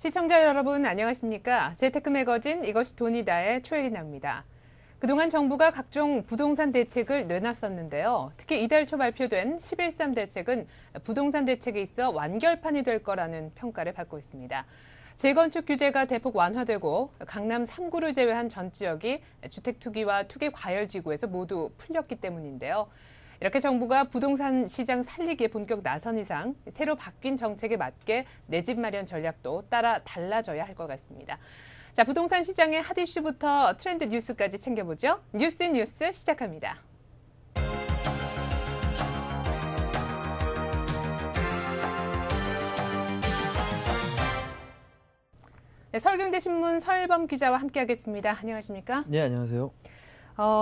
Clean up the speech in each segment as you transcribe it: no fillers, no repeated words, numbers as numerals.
시청자 여러분 안녕하십니까? 재테크 매거진 이것이 돈이다의 최혜린입니다. 그동안 정부가 각종 부동산 대책을 내놨었는데요. 특히 이달 초 발표된 11.3 대책은 부동산 대책에 있어 완결판이 될 거라는 평가를 받고 있습니다. 재건축 규제가 대폭 완화되고 강남 3구를 제외한 전 지역이 주택 투기와 투기 과열 지구에서 모두 풀렸기 때문인데요. 이렇게 정부가 부동산 시장 살리기에 본격 나선 이상 새로 바뀐 정책에 맞게 내 집 마련 전략도 따라 달라져야 할 것 같습니다. 자, 부동산 시장의 핫 이슈부터 트렌드 뉴스까지 챙겨보죠. 뉴스 시작합니다. 네, 서울경제신문 서일범 기자와 함께하겠습니다. 안녕하십니까? 네, 안녕하세요.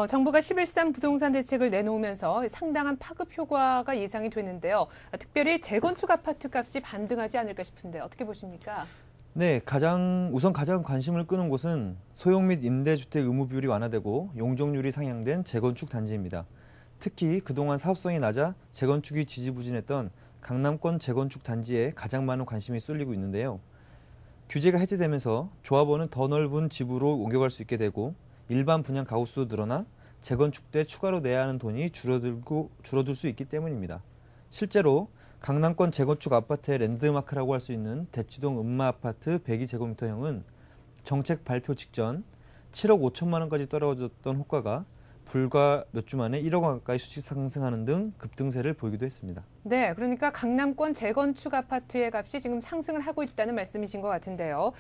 정부가 11.3 부동산 대책을 내놓으면서 상당한 파급 효과가 예상이 되는데요. 특별히 재건축 아파트 값이 반등하지 않을까 싶은데 어떻게 보십니까? 네, 우선 가장 관심을 끄는 곳은 소형 및 임대주택 의무 비율이 완화되고 용적률이 상향된 재건축 단지입니다. 특히 그동안 사업성이 낮아 재건축이 지지부진했던 강남권 재건축 단지에 가장 많은 관심이 쏠리고 있는데요. 규제가 해제되면서 조합원은 더 넓은 집으로 옮겨갈 수 있게 되고 일반 분양 가구 수도 늘어나 재건축 때 추가로 내야 하는 돈이 줄어들 수 있기 때문입니다. 실제로 강남권 재건축 아파트의 랜드마크라고 할 수 있는 대치동 음마아파트 102제곱미터형은 정책 발표 직전 7억 5천만 원까지 떨어졌던 호가가 불과 몇 주 만에 1억 원 가까이 수치 상승하는 등 급등세를 보이기도 했습니다. 네, 그러니까 강남권 재건축 아파트의 값이 지금 상승을 하고 있다는 말씀이신 것 같은데요.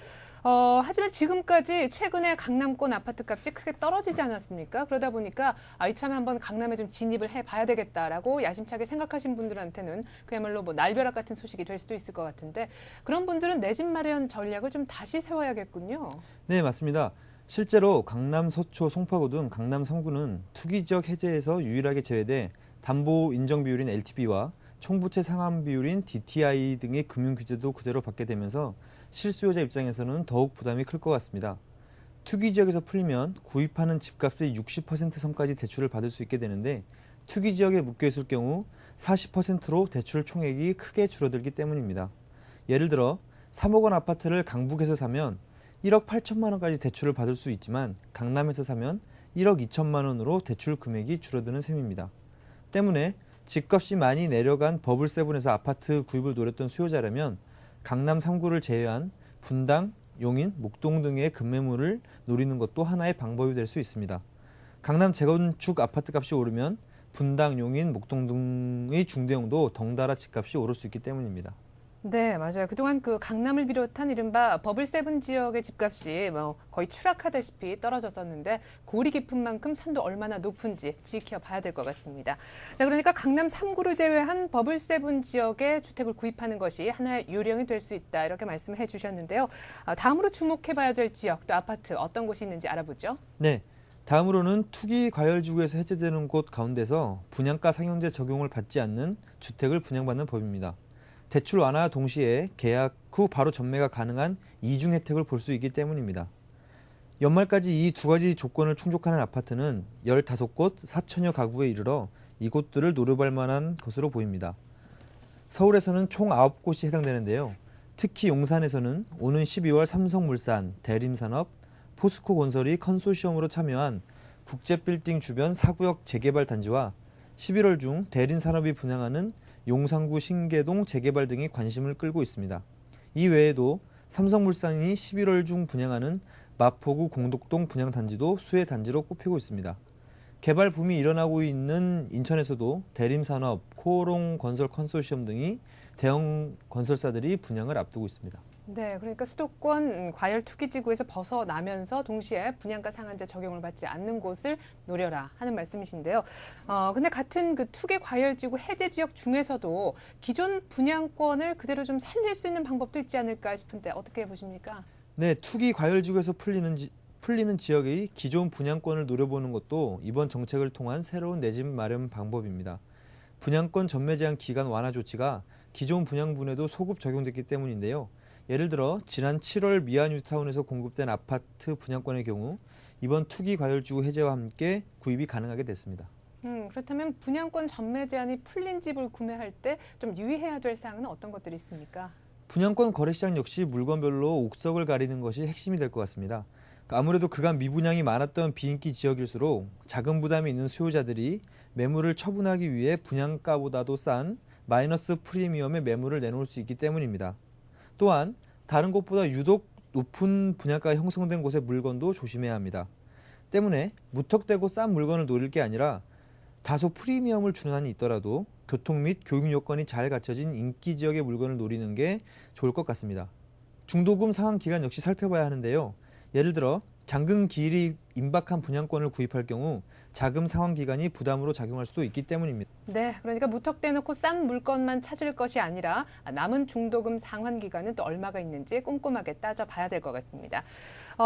하지만 지금까지 최근에 강남권 아파트 값이 크게 떨어지지 않았습니까? 그러다 보니까 이참에 한번 강남에 좀 진입을 해봐야 되겠다라고 야심차게 생각하신 분들한테는 그야말로 뭐 날벼락 같은 소식이 될 수도 있을 것 같은데 그런 분들은 내 집 마련 전략을 좀 다시 세워야겠군요. 네, 맞습니다. 실제로 강남, 서초, 송파구 등 강남 3구는 투기지역 해제에서 유일하게 제외돼 담보 인정 비율인 LTV와 총부채 상환 비율인 DTI 등의 금융 규제도 그대로 받게 되면서 실수요자 입장에서는 더욱 부담이 클 것 같습니다. 투기지역에서 풀리면 구입하는 집값의 60% 선까지 대출을 받을 수 있게 되는데 투기지역에 묶여있을 경우 40%로 대출 총액이 크게 줄어들기 때문입니다. 예를 들어 3억 원 아파트를 강북에서 사면 1억 8천만 원까지 대출을 받을 수 있지만 강남에서 사면 1억 2천만 원으로 대출 금액이 줄어드는 셈입니다. 때문에 집값이 많이 내려간 버블7에서 아파트 구입을 노렸던 수요자라면 강남 3구를 제외한 분당, 용인, 목동 등의 급매물을 노리는 것도 하나의 방법이 될 수 있습니다. 강남 재건축 아파트 값이 오르면 분당, 용인, 목동 등의 중대형도 덩달아 집값이 오를 수 있기 때문입니다. 네, 맞아요. 그동안 그 강남을 비롯한 이른바 버블7 지역의 집값이 거의 추락하다시피 떨어졌었는데 골이 깊은 만큼 산도 얼마나 높은지 지켜봐야 될 것 같습니다. 자, 그러니까 강남 3구를 제외한 버블7 지역의 주택을 구입하는 것이 하나의 요령이 될 수 있다 이렇게 말씀을 해주셨는데요. 다음으로 주목해봐야 될 지역 또 아파트 어떤 곳이 있는지 알아보죠. 네, 다음으로는 투기 과열지구에서 해제되는 곳 가운데서 분양가 상향제 적용을 받지 않는 주택을 분양받는 법입니다. 대출 완화 동시에 계약 후 바로 전매가 가능한 이중 혜택을 볼 수 있기 때문입니다. 연말까지 이 두 가지 조건을 충족하는 아파트는 15곳 4천여 가구에 이르러 이곳들을 노려볼 만한 것으로 보입니다. 서울에서는 총 9곳이 해당되는데요. 특히 용산에서는 오는 12월 삼성물산, 대림산업, 포스코건설이 컨소시엄으로 참여한 국제빌딩 주변 4구역 재개발 단지와 11월 중 대림산업이 분양하는 용산구 신계동 재개발 등이 관심을 끌고 있습니다. 이 외에도 삼성물산이 11월 중 분양하는 마포구 공덕동 분양단지도 수혜 단지로 꼽히고 있습니다. 개발 붐이 일어나고 있는 인천에서도 대림산업, 코오롱건설 컨소시엄 등이 대형 건설사들이 분양을 앞두고 있습니다. 네, 그러니까 수도권 과열 투기 지구에서 벗어나면서 동시에 분양가 상한제 적용을 받지 않는 곳을 노려라 하는 말씀이신데요. 근데 같은 그 투기 과열 지구 해제 지역 중에서도 기존 분양권을 그대로 좀 살릴 수 있는 방법도 있지 않을까 싶은데 어떻게 보십니까? 네, 투기 과열 지구에서 풀리는 지역의 기존 분양권을 노려보는 것도 이번 정책을 통한 새로운 내 집 마련 방법입니다. 분양권 전매 제한 기간 완화 조치가 기존 분양분에도 소급 적용됐기 때문인데요. 예를 들어 지난 7월 미아뉴타운에서 공급된 아파트 분양권의 경우 이번 투기 과열지구 해제와 함께 구입이 가능하게 됐습니다. 그렇다면 분양권 전매 제한이 풀린 집을 구매할 때 좀 유의해야 될 사항은 어떤 것들이 있습니까? 분양권 거래시장 역시 물건별로 옥석을 가리는 것이 핵심이 될 것 같습니다. 아무래도 그간 미분양이 많았던 비인기 지역일수록 자금 부담이 있는 수요자들이 매물을 처분하기 위해 분양가보다도 싼 마이너스 프리미엄의 매물을 내놓을 수 있기 때문입니다. 또한 다른 곳보다 유독 높은 분양가가 형성된 곳의 물건도 조심해야 합니다. 때문에 무턱대고 싼 물건을 노릴 게 아니라 다소 프리미엄을 주는 한이 있더라도 교통 및 교육 요건이 잘 갖춰진 인기 지역의 물건을 노리는 게 좋을 것 같습니다. 중도금 상환 기간 역시 살펴봐야 하는데요. 예를 들어 잔금 기일이 임박한 분양권을 구입할 경우 자금 상환 기간이 부담으로 작용할 수도 있기 때문입니다. 네, 그러니까 무턱대놓고 싼 물건만 찾을 것이 아니라 남은 중도금 상환 기간은 또 얼마가 있는지 꼼꼼하게 따져봐야 될 것 같습니다.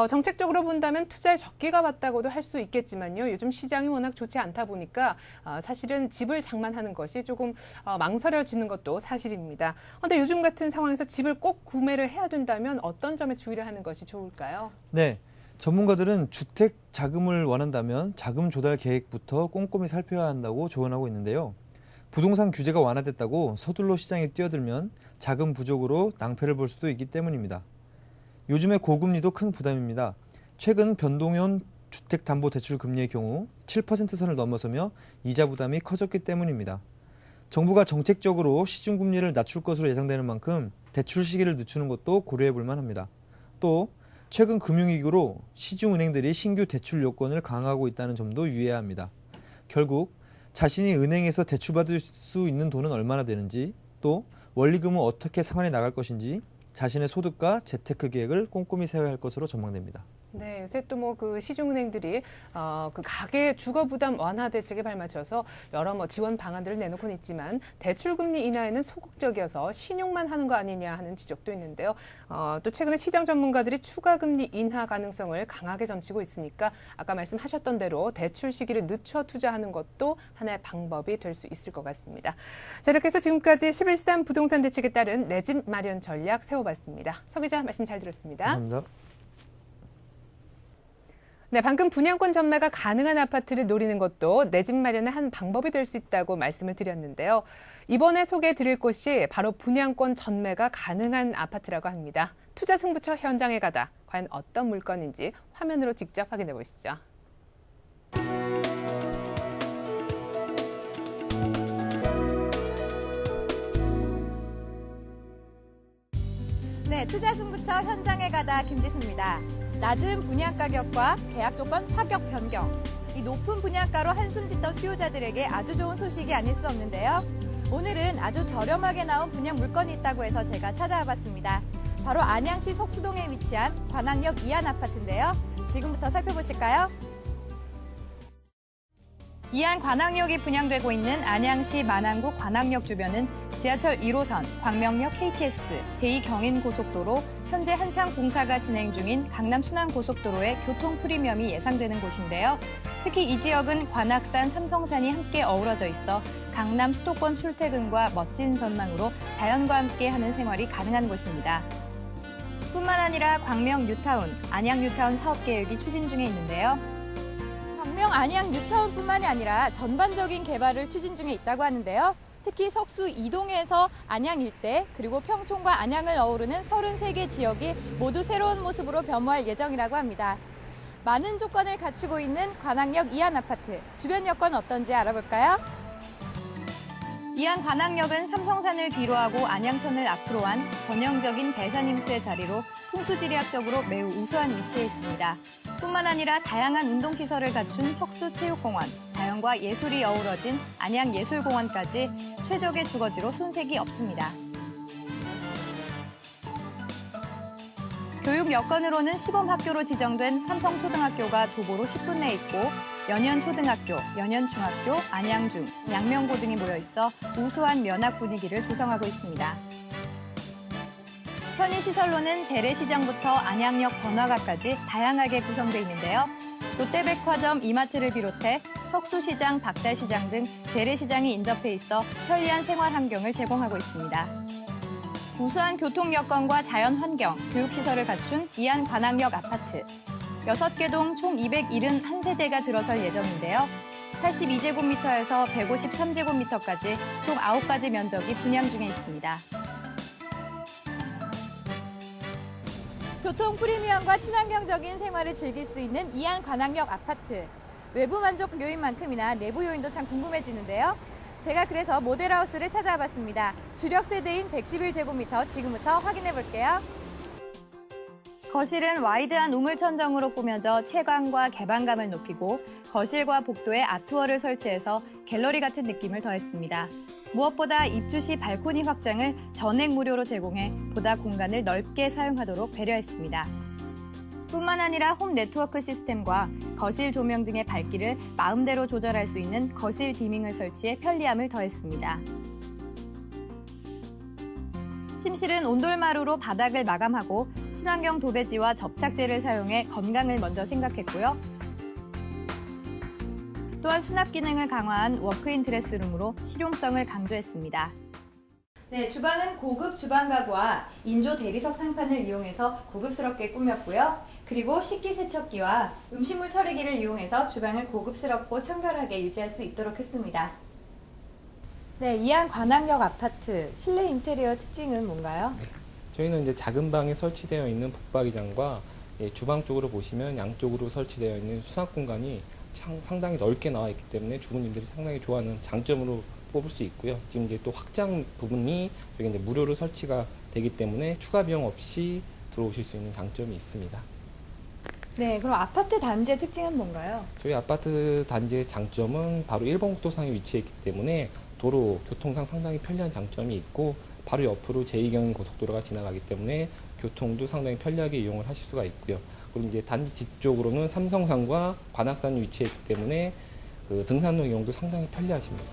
정책적으로 본다면 투자의 적기가 왔다고도 할 수 있겠지만요. 요즘 시장이 워낙 좋지 않다 보니까 사실은 집을 장만하는 것이 조금 망설여지는 것도 사실입니다. 그런데 요즘 같은 상황에서 집을 꼭 구매를 해야 된다면 어떤 점에 주의를 하는 것이 좋을까요? 네. 전문가들은 주택 자금을 원한다면 자금 조달 계획부터 꼼꼼히 살펴야 한다고 조언하고 있는데요. 부동산 규제가 완화됐다고 서둘러 시장에 뛰어들면 자금 부족으로 낭패를 볼 수도 있기 때문입니다. 요즘의 고금리도 큰 부담입니다. 최근 변동형 주택담보대출금리의 경우 7% 선을 넘어서며 이자 부담이 커졌기 때문입니다. 정부가 정책적으로 시중금리를 낮출 것으로 예상되는 만큼 대출 시기를 늦추는 것도 고려해 볼 만합니다. 또 최근 금융위기로 시중은행들이 신규 대출 요건을 강화하고 있다는 점도 유의해야 합니다. 결국 자신이 은행에서 대출받을 수 있는 돈은 얼마나 되는지, 또 원리금은 어떻게 상환해 나갈 것인지 자신의 소득과 재테크 계획을 꼼꼼히 세워야 할 것으로 전망됩니다. 네, 요새 또 뭐 그 시중은행들이 그 가계 주거 부담 완화 대책에 발맞춰서 여러 지원 방안들을 내놓곤 있지만 대출 금리 인하에는 소극적이어서 신용만 하는 거 아니냐 하는 지적도 있는데요. 또 최근에 시장 전문가들이 추가 금리 인하 가능성을 강하게 점치고 있으니까 아까 말씀하셨던 대로 대출 시기를 늦춰 투자하는 것도 하나의 방법이 될 수 있을 것 같습니다. 자, 이렇게 해서 지금까지 11.3 부동산 대책에 따른 내 집 마련 전략 세워봤습니다. 서 기자 말씀 잘 들었습니다. 감사합니다. 네, 방금 분양권 전매가 가능한 아파트를 노리는 것도 내 집 마련의 한 방법이 될 수 있다고 말씀을 드렸는데요. 이번에 소개해 드릴 곳이 바로 분양권 전매가 가능한 아파트라고 합니다. 투자 승부처 현장에 가다 과연 어떤 물건인지 화면으로 직접 확인해 보시죠. 네, 투자 승부처 현장에 가다 김지수입니다. 낮은 분양 가격과 계약 조건 파격 변경. 이 높은 분양가로 한숨 짓던 수요자들에게 아주 좋은 소식이 아닐 수 없는데요. 오늘은 아주 저렴하게 나온 분양 물건이 있다고 해서 제가 찾아와 봤습니다. 바로 안양시 석수동에 위치한 관악역 이안 아파트인데요. 지금부터 살펴보실까요? 이안 관악역이 분양되고 있는 안양시 만안구 관악역 주변은 지하철 1호선, 광명역 KTX, 제2경인고속도로, 현재 한창 공사가 진행 중인 강남 순환고속도로의 교통 프리미엄이 예상되는 곳인데요. 특히 이 지역은 관악산, 삼성산이 함께 어우러져 있어 강남 수도권 출퇴근과 멋진 전망으로 자연과 함께 하는 생활이 가능한 곳입니다. 뿐만 아니라 광명 뉴타운, 안양 뉴타운 사업 계획이 추진 중에 있는데요. 광명 안양 뉴타운뿐만이 아니라 전반적인 개발을 추진 중에 있다고 하는데요. 특히 석수 이동에서 안양 일대 그리고 평촌과 안양을 어우르는 33개 지역이 모두 새로운 모습으로 변모할 예정이라고 합니다. 많은 조건을 갖추고 있는 관악역 이안 아파트, 주변 여건 어떤지 알아볼까요? 이안 관악역은 삼성산을 뒤로하고 안양천을 앞으로 한 전형적인 대산임수의 자리로 풍수지리학적으로 매우 우수한 위치에 있습니다. 뿐만 아니라 다양한 운동시설을 갖춘 석수체육공원, 자연과 예술이 어우러진 안양예술공원까지 최적의 주거지로 손색이 없습니다. 교육 여건으로는 시범학교로 지정된 삼성초등학교가 도보로 10분 내에 있고 연현초등학교, 연현중학교, 안양중, 양명고 등이 모여 있어 우수한 면학 분위기를 조성하고 있습니다. 편의시설로는 재래시장부터 안양역 번화가까지 다양하게 구성되어 있는데요. 롯데백화점, 이마트를 비롯해 석수시장, 박달시장 등 재래시장이 인접해 있어 편리한 생활 환경을 제공하고 있습니다. 우수한 교통 여건과 자연 환경, 교육시설을 갖춘 이안 관악역 아파트. 6개 동 총 271세대가 들어설 예정인데요. 82제곱미터에서 153제곱미터까지 총 9가지 면적이 분양 중에 있습니다. 교통 프리미엄과 친환경적인 생활을 즐길 수 있는 이안 관악역 아파트. 외부 만족 요인만큼이나 내부 요인도 참 궁금해지는데요. 제가 그래서 모델하우스를 찾아봤습니다. 주력 세대인 111제곱미터 지금부터 확인해 볼게요. 거실은 와이드한 우물 천정으로 꾸며져 채광과 개방감을 높이고 거실과 복도에 아트월을 설치해서 갤러리 같은 느낌을 더했습니다. 무엇보다 입주 시 발코니 확장을 전액 무료로 제공해 보다 공간을 넓게 사용하도록 배려했습니다. 뿐만 아니라 홈 네트워크 시스템과 거실 조명 등의 밝기를 마음대로 조절할 수 있는 거실 디밍을 설치해 편리함을 더했습니다. 침실은 온돌마루로 바닥을 마감하고 친환경 도배지와 접착제를 사용해 건강을 먼저 생각했고요. 또한 수납 기능을 강화한 워크인 드레스룸으로 실용성을 강조했습니다. 네, 주방은 고급 주방 가구와 인조 대리석 상판을 이용해서 고급스럽게 꾸몄고요. 그리고 식기세척기와 음식물 처리기를 이용해서 주방을 고급스럽고 청결하게 유지할 수 있도록 했습니다. 네, 이안 관악역 아파트 실내 인테리어 특징은 뭔가요? 저희는 이제 작은 방에 설치되어 있는 북박이장과 주방 쪽으로 보시면 양쪽으로 설치되어 있는 수납 공간이 상당히 넓게 나와 있기 때문에 주부님들이 상당히 좋아하는 장점으로 뽑을 수 있고요. 지금 이제 또 확장 부분이 저기 이제 무료로 설치가 되기 때문에 추가 비용 없이 들어오실 수 있는 장점이 있습니다. 네, 그럼 아파트 단지의 특징은 뭔가요? 저희 아파트 단지의 장점은 바로 1번 국도상에 위치해 있기 때문에 도로 교통상 상당히 편리한 장점이 있고 바로 옆으로 제2경인 고속도로가 지나가기 때문에 교통도 상당히 편리하게 이용을 하실 수가 있고요. 그리고 이제 단지 뒤쪽으로는 삼성산과 관악산이 위치해 있기 때문에 그 등산로 이용도 상당히 편리하십니다.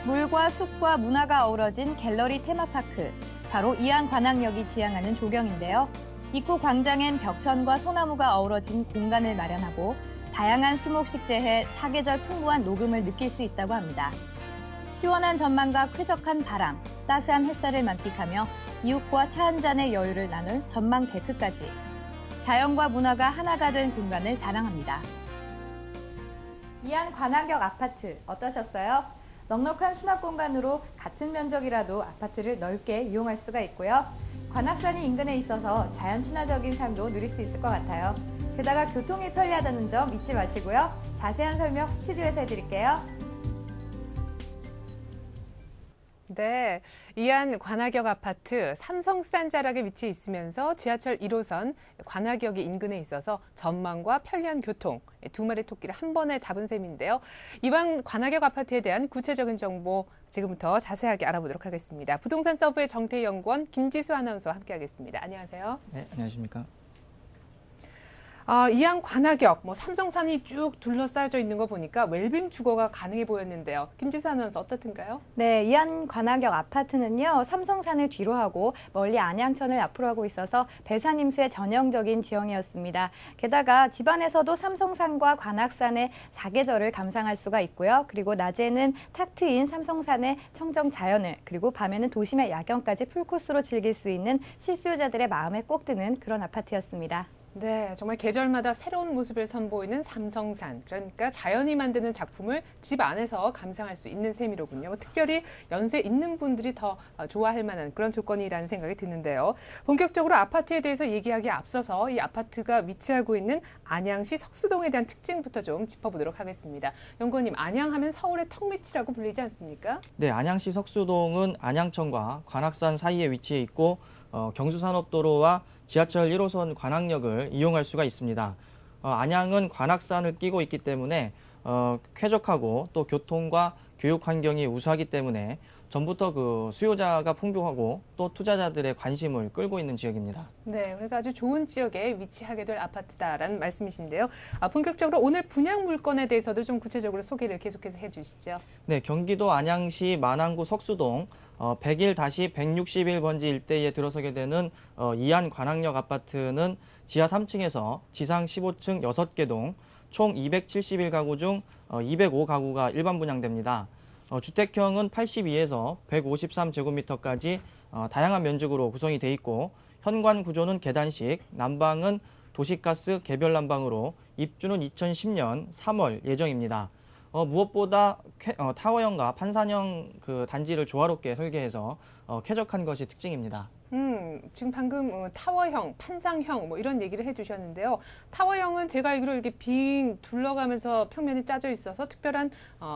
물과 숲과 문화가 어우러진 갤러리 테마파크, 바로 이안 관악역이 지향하는 조경인데요. 입구 광장엔 벽천과 소나무가 어우러진 공간을 마련하고 다양한 수목식재해 사계절 풍부한 녹음을 느낄 수 있다고 합니다. 시원한 전망과 쾌적한 바람, 따스한 햇살을 만끽하며 이웃과 차 한 잔의 여유를 나눌 전망 데크까지 자연과 문화가 하나가 된 공간을 자랑합니다. 이안 관악역 아파트 어떠셨어요? 넉넉한 수납 공간으로 같은 면적이라도 아파트를 넓게 이용할 수가 있고요. 관악산이 인근에 있어서 자연 친화적인 삶도 누릴 수 있을 것 같아요. 게다가 교통이 편리하다는 점 잊지 마시고요. 자세한 설명 스튜디오에서 해드릴게요. 네, 이안 관악역 아파트 삼성산 자락에 위치해 있으면서 지하철 1호선 관악역이 인근에 있어서 전망과 편리한 교통, 두 마리 토끼를 한 번에 잡은 셈인데요. 이번 관악역 아파트에 대한 구체적인 정보 지금부터 자세하게 알아보도록 하겠습니다. 부동산 서브의 정태희 연구원, 김지수 아나운서와 함께하겠습니다. 안녕하세요. 네, 안녕하십니까. 이안 관악역, 삼성산이 쭉 둘러싸여져 있는 거 보니까 웰빙 주거가 가능해 보였는데요. 김지수 아나운서 어떻든가요? 네, 이안 관악역 아파트는요, 삼성산을 뒤로 하고 멀리 안양천을 앞으로 하고 있어서 배산 임수의 전형적인 지형이었습니다. 게다가 집안에서도 삼성산과 관악산의 사계절을 감상할 수가 있고요. 그리고 낮에는 탁 트인 삼성산의 청정 자연을, 그리고 밤에는 도심의 야경까지 풀코스로 즐길 수 있는 실수요자들의 마음에 꼭 드는 그런 아파트였습니다. 네, 정말 계절마다 새로운 모습을 선보이는 삼성산. 그러니까 자연이 만드는 작품을 집 안에서 감상할 수 있는 셈이로군요. 특별히 연세 있는 분들이 더 좋아할 만한 그런 조건이라는 생각이 드는데요. 본격적으로 아파트에 대해서 얘기하기에 앞서서 이 아파트가 위치하고 있는 안양시 석수동에 대한 특징부터 좀 짚어보도록 하겠습니다. 연구원님, 안양하면 서울의 턱밑이라고 불리지 않습니까? 네, 안양시 석수동은 안양천과 관악산 사이에 위치해 있고 경수산업도로와 지하철 1호선 관악역을 이용할 수가 있습니다. 안양은 관악산을 끼고 있기 때문에 쾌적하고 또 교통과 교육 환경이 우수하기 때문에 전부터 그 수요자가 풍부하고 또 투자자들의 관심을 끌고 있는 지역입니다. 네, 그러니까 아주 좋은 지역에 위치하게 될 아파트다라는 말씀이신데요. 본격적으로 오늘 분양 물건에 대해서도 좀 구체적으로 소개를 계속해서 해주시죠. 네, 경기도 안양시 만안구 석수동 101-161번지 일대에 들어서게 되는 이안 관악역 아파트는 지하 3층에서 지상 15층 6개 동 총 271가구 중 205가구가 일반 분양됩니다. 주택형은 82에서 153제곱미터까지 다양한 면적으로 구성이 돼 있고 현관 구조는 계단식, 난방은 도시가스 개별 난방으로 입주는 2010년 3월 예정입니다. 무엇보다 타워형과 판산형 그 단지를 조화롭게 설계해서 쾌적한 것이 특징입니다. 지금 방금 타워형, 판상형 뭐 이런 얘기를 해주셨는데요. 타워형은 제가 알기로 이렇게 빙 둘러가면서 평면이 짜져 있어서 특별한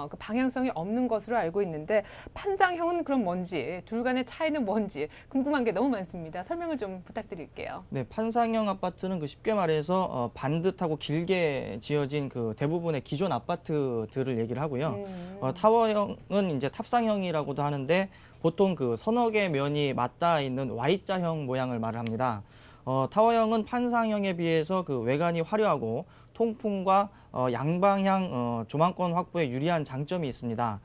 그 방향성이 없는 것으로 알고 있는데 판상형은 그럼 뭔지, 둘 간의 차이는 뭔지 궁금한 게 너무 많습니다. 설명을 좀 부탁드릴게요. 네, 판상형 아파트는 그 쉽게 말해서 반듯하고 길게 지어진 그 대부분의 기존 아파트들을 얘기를 하고요. 타워형은 이제 탑상형이라고도 하는데 보통 그 서너 개 면이 맞닿아 있는 Y자형 모양을 말을 합니다. 타워형은 판상형에 비해서 그 외관이 화려하고 통풍과 양방향 조망권 확보에 유리한 장점이 있습니다.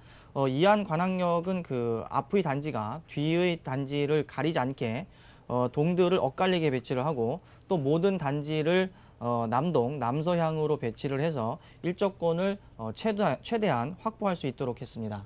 이안 관악역은 그 앞의 단지가 뒤의 단지를 가리지 않게 동들을 엇갈리게 배치를 하고 또 모든 단지를 남동, 남서향으로 배치를 해서 일조권을 최대한 확보할 수 있도록 했습니다.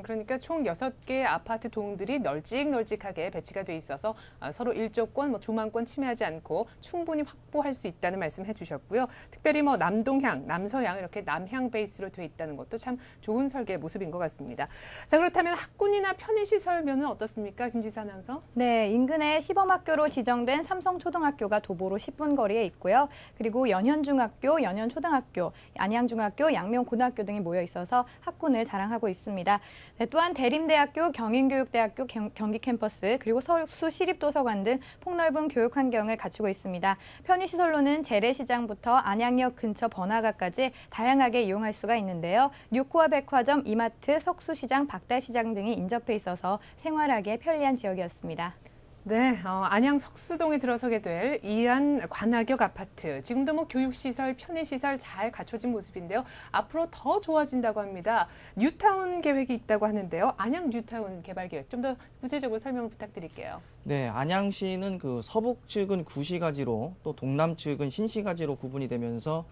그러니까 총 6개의 아파트 동들이 널찍널찍하게 배치가 돼 있어서 서로 일조권, 조망권 침해하지 않고 충분히 확보할 수 있다는 말씀 해주셨고요. 특별히 남동향, 남서향 이렇게 남향 베이스로 돼 있다는 것도 참 좋은 설계의 모습인 것 같습니다. 자, 그렇다면 학군이나 편의시설면은 어떻습니까? 김지사 아나운서? 네, 인근에 시범학교로 지정된 삼성초등학교가 도보로 10분 거리에 있고요. 그리고 연현중학교, 연현초등학교, 안양중학교, 양명고등학교 등이 모여 있어서 학군을 자랑하고 있습니다. 네, 또한 대림대학교, 경인교육대학교 경기 캠퍼스, 그리고 서울수 시립도서관 등 폭넓은 교육 환경을 갖추고 있습니다. 편의시설로는 재래시장부터 안양역 근처 번화가까지 다양하게 이용할 수가 있는데요. 뉴코아 백화점, 이마트, 석수시장, 박달시장 등이 인접해 있어서 생활하기에 편리한 지역이었습니다. 네, 안양 석수동에 들어서게 될 이안 관악역 아파트. 지금도 교육시설, 편의시설 잘 갖춰진 모습인데요. 앞으로 더 좋아진다고 합니다. 뉴타운 계획이 있다고 하는데요. 안양 뉴타운 개발 계획 좀 더 구체적으로 설명을 부탁드릴게요. 네, 안양시는 그 서북 측은 구시가지로 또 동남 측은 신시가지로 구분이 되면서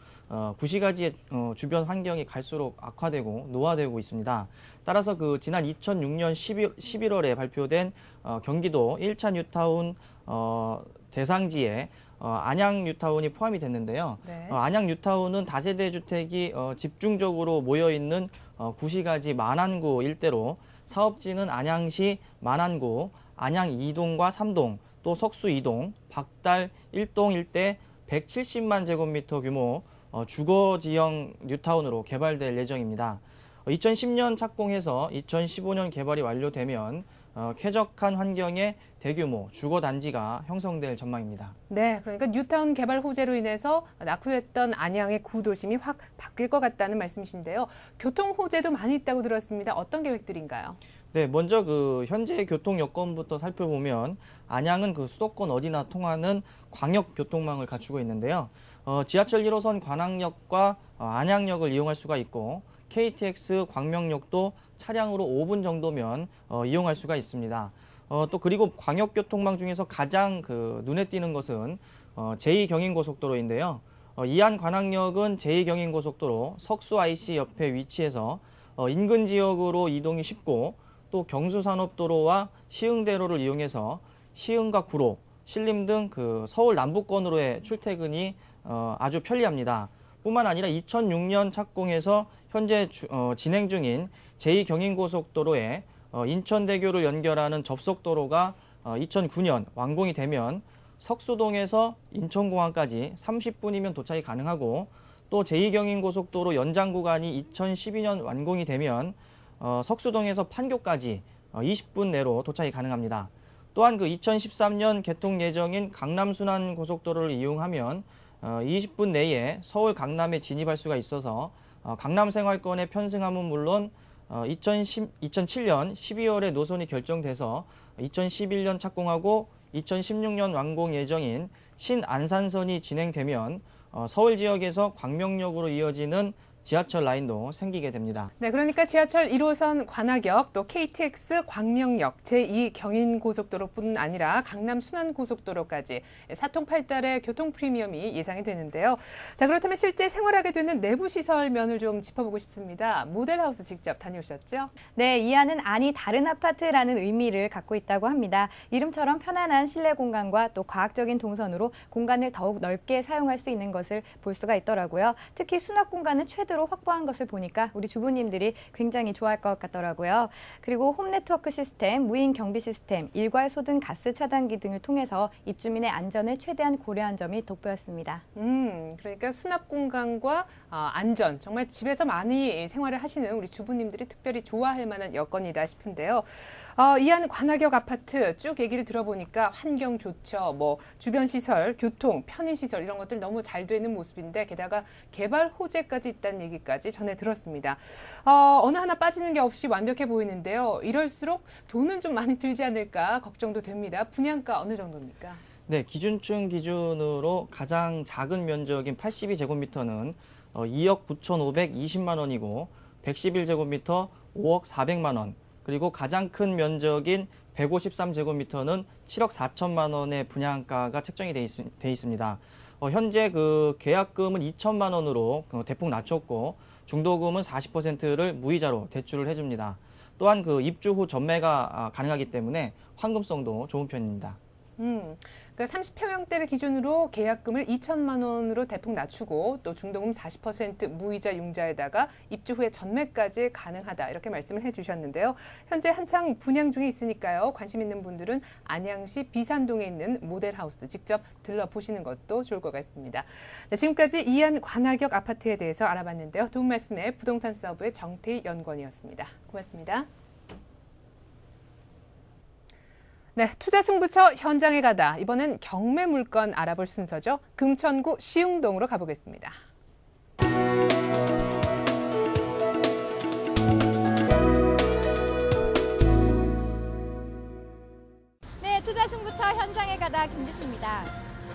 구시가지의 주변 환경이 갈수록 악화되고 노화되고 있습니다. 따라서 그 지난 2006년 11월에 발표된 경기도 1차 뉴타운 대상지에 안양 뉴타운이 포함이 됐는데요. 네. 안양 뉴타운은 다세대 주택이 집중적으로 모여 있는 구시가지 만안구 일대로 사업지는 안양시 만안구, 안양 2동과 3동, 또 석수 2동, 박달 1동 일대 170만 제곱미터 규모 주거지형 뉴타운으로 개발될 예정입니다. 2010년 착공해서 2015년 개발이 완료되면 쾌적한 환경의 대규모 주거단지가 형성될 전망입니다. 네, 그러니까 뉴타운 개발 호재로 인해서 낙후했던 안양의 구도심이 확 바뀔 것 같다는 말씀이신데요. 교통 호재도 많이 있다고 들었습니다. 어떤 계획들인가요? 네, 먼저 그 현재 교통 여건부터 살펴보면 안양은 그 수도권 어디나 통하는 광역 교통망을 갖추고 있는데요. 지하철 1호선 관악역과 안양역을 이용할 수가 있고 KTX 광명역도 차량으로 5분 정도면 이용할 수가 있습니다. 또 그리고 광역교통망 중에서 가장 그 눈에 띄는 것은 제2경인고속도로인데요. 이안 관악역은 제2경인고속도로 석수 IC 옆에 위치해서 인근 지역으로 이동이 쉽고 또 경수산업도로와 시흥대로를 이용해서 시흥과 구로, 신림 등 그 서울 남부권으로의 출퇴근이 아주 편리합니다. 뿐만 아니라 2006년 착공해서 현재 진행 중인 제2경인고속도로에 인천대교를 연결하는 접속도로가 2009년 완공이 되면 석수동에서 인천공항까지 30분이면 도착이 가능하고 또 제2경인고속도로 연장 구간이 2012년 완공이 되면 석수동에서 판교까지 20분 내로 도착이 가능합니다. 또한 그 2013년 개통 예정인 강남순환고속도로를 이용하면 20분 내에 서울 강남에 진입할 수가 있어서 강남 생활권의 편승함은 물론 2007년 12월에 노선이 결정돼서 2011년 착공하고 2016년 완공 예정인 신안산선이 진행되면 서울 지역에서 광명역으로 이어지는 지하철 라인도 생기게 됩니다. 네, 그러니까 지하철 1호선 관악역, 또 KTX 광명역, 제2경인고속도로뿐 아니라 강남 순환고속도로까지 사통팔달의 교통 프리미엄이 예상이 되는데요. 자, 그렇다면 실제 생활하게 되는 내부 시설 면을 좀 짚어보고 싶습니다. 모델하우스 직접 다녀오셨죠? 네, 이안은 안이 다른 아파트라는 의미를 갖고 있다고 합니다. 이름처럼 편안한 실내 공간과 또 과학적인 동선으로 공간을 더욱 넓게 사용할 수 있는 것을 볼 수가 있더라고요. 특히 수납 공간은 최대로 스스로 확보한 것을 보니까 우리 주부님들이 굉장히 좋아할 것 같더라고요. 그리고 홈 네트워크 시스템, 무인 경비 시스템, 일괄 소등 가스 차단기 등을 통해서 입주민의 안전을 최대한 고려한 점이 돋보였습니다. 그러니까 수납 공간과 안전, 정말 집에서 많이 생활을 하시는 우리 주부님들이 특별히 좋아할 만한 여건이다 싶은데요. 이한 관악역 아파트 쭉 얘기를 들어보니까 환경 좋죠. 뭐 주변 시설, 교통, 편의 시설 이런 것들 너무 잘 되는 모습인데 게다가 개발 호재까지 있다는 얘기까지 전해 들었습니다. 어느 하나 빠지는 게 없이 완벽해 보이는데요. 이럴수록 돈은 좀 많이 들지 않을까 걱정도 됩니다. 분양가 어느 정도입니까? 네, 기준층 기준으로 가장 작은 면적인 82제곱미터는 2억 9,520만 원이고 111제곱미터 5억 400만 원, 그리고 가장 큰 면적인 153제곱미터는 7억 4천만 원의 분양가가 책정이 돼 있습니다. 현재 그 계약금은 2천만 원으로 대폭 낮췄고 중도금은 40%를 무이자로 대출을 해줍니다. 또한 그 입주 후 전매가 가능하기 때문에 환금성도 좋은 편입니다. 그러니까 30평형대를 기준으로 계약금을 2천만 원으로 대폭 낮추고 또 중도금 40% 무이자 융자에다가 입주 후에 전매까지 가능하다 이렇게 말씀을 해주셨는데요. 현재 한창 분양 중에 있으니까요. 관심 있는 분들은 안양시 비산동에 있는 모델하우스 직접 들러보시는 것도 좋을 것 같습니다. 네, 지금까지 이한 관악역 아파트에 대해서 알아봤는데요. 도움 말씀에 부동산 서브의 정태희 연구원이었습니다. 고맙습니다. 네, 투자 승부처 현장에 가다. 이번엔 경매 물건 알아볼 순서죠. 금천구 시흥동으로 가보겠습니다. 네, 투자 승부처 현장에 가다 김지수입니다.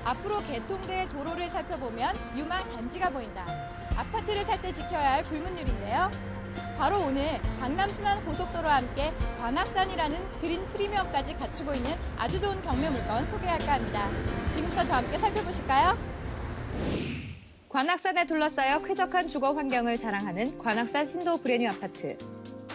앞으로 개통될 도로를 살펴보면 유망 단지가 보인다. 아파트를 살 때 지켜야 할 불문율인데요. 바로 오늘 강남 순환 고속도로와 함께 관악산이라는 그린 프리미엄까지 갖추고 있는 아주 좋은 경매 물건 소개할까 합니다. 지금부터 저와 함께 살펴보실까요? 관악산에 둘러싸여 쾌적한 주거 환경을 자랑하는 관악산 신도 브랜뉴 아파트.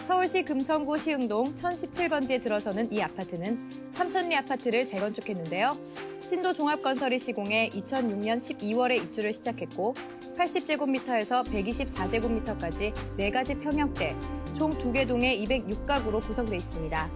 서울시 금천구 시흥동 1017번지에 들어서는 이 아파트는 삼천리 아파트를 재건축했는데요. 신도 종합건설이 시공해 2006년 12월에 입주를 시작했고 80제곱미터에서 124제곱미터까지 4가지 평형대, 총 2개 동에 206가구로 구성되어 있습니다.